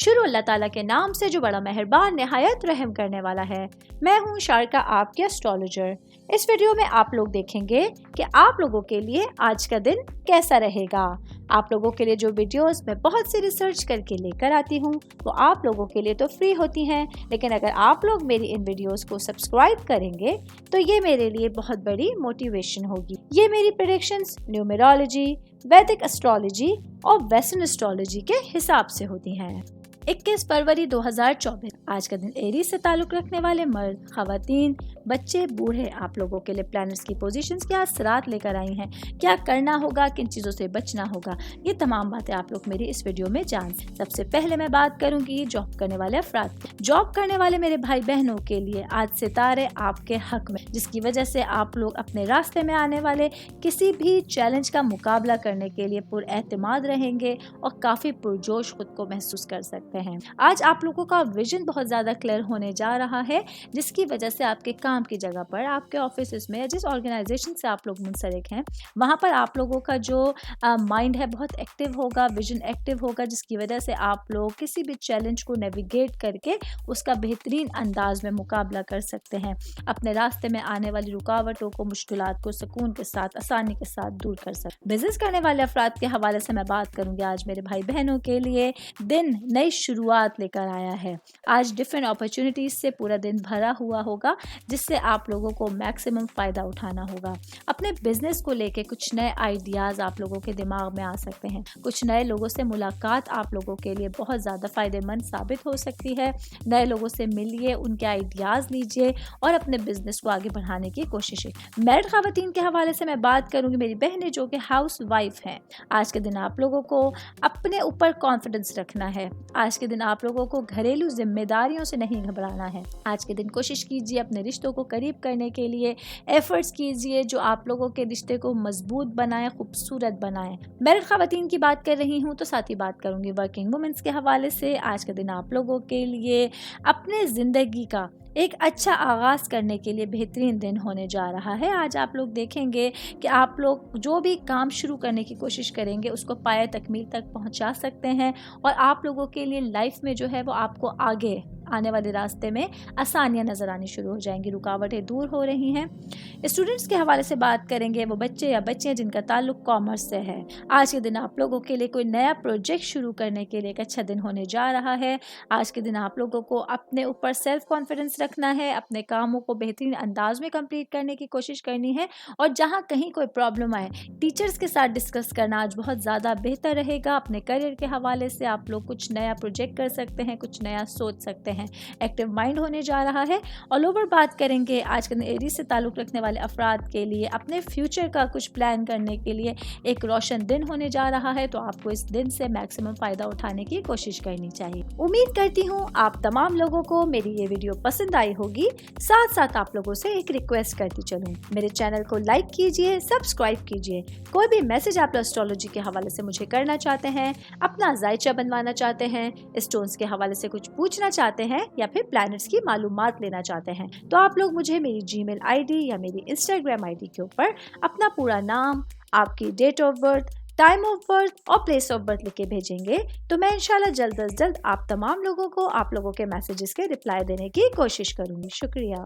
شروع اللہ تعالیٰ کے نام سے جو بڑا مہربان نہایت رحم کرنے والا ہے۔ میں ہوں شارکا، آپ کے اسٹرالوجر۔ اس ویڈیو میں آپ لوگ دیکھیں گے کہ آپ لوگوں کے لیے آج کا دن کیسا رہے گا۔ آپ لوگوں کے لیے جو ویڈیوز میں بہت سی ریسرچ کر کے لے کر آتی ہوں وہ آپ لوگوں کے لیے تو فری ہوتی ہیں، لیکن اگر آپ لوگ میری ان ویڈیوز کو سبسکرائب کریں گے تو یہ میرے لیے بہت بڑی موٹیویشن ہوگی۔ یہ میری پریڈکشنز نیومرولوجی، ویدک اسٹرالوجی اور ویسٹرن اسٹرالوجی کے حساب سے ہوتی ہیں۔ 21 فروری 2024 آج کا دن ایریز سے تعلق رکھنے والے مرد، خواتین، بچے، بوڑھے آپ لوگوں کے لیے پلانٹس کی پوزیشنز کیا اثرات لے کر آئی ہیں، کیا کرنا ہوگا، کن چیزوں سے بچنا ہوگا، یہ تمام باتیں آپ لوگ میری اس ویڈیو میں جان۔ سب سے پہلے میں بات کروں گی جاب کرنے والے افراد۔ جاب کرنے والے میرے بھائی بہنوں کے لیے آج ستارے آپ کے حق میں، جس کی وجہ سے آپ لوگ اپنے راستے میں آنے والے کسی بھی چیلنج کا مقابلہ کرنے کے لیے پر اعتماد رہیں گے اور کافی پرجوش خود کو محسوس کر سکتے ہیں۔ آج آپ لوگوں کا ویژن بہت زیادہ کلیئر ہونے جا رہا ہے، جس کی وجہ سے آپ کے کام کی جگہ پر، آپ کے آفیسز میں، جس آرگنائزیشن سے آپ لوگ منسلک ہیں وہاں پر آپ لوگوں کا جو مائنڈ ہے بہت ایکٹیو ہوگا، ویژن ایکٹیو ہوگا، جس کی وجہ سے آپ لوگ کسی بھی چیلنج کو نیویگیٹ کر کے اس کا بہترین انداز میں مقابلہ کر سکتے ہیں، اپنے راستے میں آنے والی رکاوٹوں کو، مشکلات کو سکون کے ساتھ، آسانی کے ساتھ دور کر سکتے۔ بزنس کرنے والے افراد کے حوالے سے میں بات کروں گی۔ آج میرے بھائی بہنوں کے لیے دن نئی شروعات لے کر آیا ہے۔ آج ڈفرینٹ اپرچونٹیز سے پورا دن بھرا ہوا ہوگا، جس سے آپ لوگوں کو میکسیمم فائدہ اٹھانا ہوگا۔ اپنے بزنس کو لے کے کچھ نئے آئیڈیاز آپ لوگوں کے دماغ میں آ سکتے ہیں، کچھ نئے لوگوں سے ملاقات آپ لوگوں کے لیے بہت زیادہ فائدہ مند ثابت ہو سکتی ہے۔ نئے لوگوں سے ملیے، ان کے آئیڈیاز لیجیے اور اپنے بزنس کو آگے بڑھانے کی کوشش ہے۔ میرڈ خواتین کے حوالے سے میں بات کروں گی، میری بہنیں جو کہ ہاؤس وائف ہیں، آج کے دن آپ لوگوں کو اپنے اوپر کانفیڈنس رکھنا ہے۔ آج کے دن آپ لوگوں کو گھریلو ذمہ داریوں سے نہیں گھبرانا ہے۔ آج کے دن کوشش کیجیے اپنے رشتوں کو قریب کرنے کے لیے ایفرٹس کیجیے جو آپ لوگوں کے رشتے کو مضبوط بنائیں، خوبصورت بنائیں۔ میرڈ خواتین کی بات کر رہی ہوں تو ساتھ ہی بات کروں گی ورکنگ وومنس کے حوالے سے۔ آج کا دن آپ لوگوں کے لیے اپنے زندگی کا ایک اچھا آغاز کرنے کے لیے بہترین دن ہونے جا رہا ہے۔ آج آپ لوگ دیکھیں گے کہ آپ لوگ جو بھی کام شروع کرنے کی کوشش کریں گے اس کو پایہ تکمیل تک پہنچا سکتے ہیں، اور آپ لوگوں کے لیے لائف میں جو ہے وہ آپ کو آگے آنے والے راستے میں آسانیاں نظر آنی شروع ہو جائیں گی، رکاوٹیں دور ہو رہی ہیں۔ اسٹوڈنٹس کے حوالے سے بات کریں گے، وہ بچے یا بچیاں جن کا تعلق کامرس سے ہے۔ آج کے دن آپ لوگوں کے لیے کوئی نیا پروجیکٹ شروع کرنے کے لیے ایک اچھا دن ہونے جا رہا ہے۔ آج کے دن آپ لوگوں کو اپنے اوپر سیلف کانفیڈنس رکھنا ہے، اپنے کاموں کو بہترین انداز میں کمپلیٹ کرنے کی کوشش کرنی ہے، اور جہاں کہیں کوئی پرابلم آئے ٹیچرز کے ساتھ ڈسکس کرنا آج بہت زیادہ بہتر رہے گا۔ اپنے کریئر کے حوالے سے آپ لوگ کچھ نیا پروجیکٹ کر سکتے ہیں، کچھ نیا سوچ سکتے ہیں، ایکٹیو مائنڈ ہونے جا رہا ہے۔ آل اوور بات کریں گے آج کے دن ایریز سے تعلق رکھنے والے افراد کے لیے اپنے فیوچر کا کچھ پلان کرنے کے لیے ایک روشن دن ہونے جا رہا ہے، تو آپ کو اس دن سے میکسیمم فائدہ اٹھانے کی کوشش کرنی چاہیے۔ امید کرتی ہوں آپ تمام لوگوں کو میری یہ ویڈیو پسند آئی ہوگی۔ ساتھ ساتھ آپ لوگوں سے ایک ریکویسٹ کرتی چلوں، میرے چینل کو لائک کیجیے، سبسکرائب کیجیے۔ کوئی بھی میسج آپ اسٹرالوجی کے حوالے سے مجھے کرنا چاہتے ہیں، اپنا ذائچہ بنوانا چاہتے ہیں، اسٹونز کے حوالے سے کچھ پوچھنا چاہتے ہیں، یا پھر پلانٹس کی معلومات لینا چاہتے ہیں، تو آپ لوگ مجھے میری جی میل آئی ڈی یا میری انسٹاگرام آئی ڈی کے اوپر اپنا پورا نام، آپ کی date of birth, time of birth اور پلیس آف برتھ لکھ کے بھیجیں گے، تو میں انشاءاللہ جلد از جلد آپ تمام لوگوں کو آپ لوگوں کے میسیجز کے رپلائی دینے کی کوشش کروں گی۔ شکریہ۔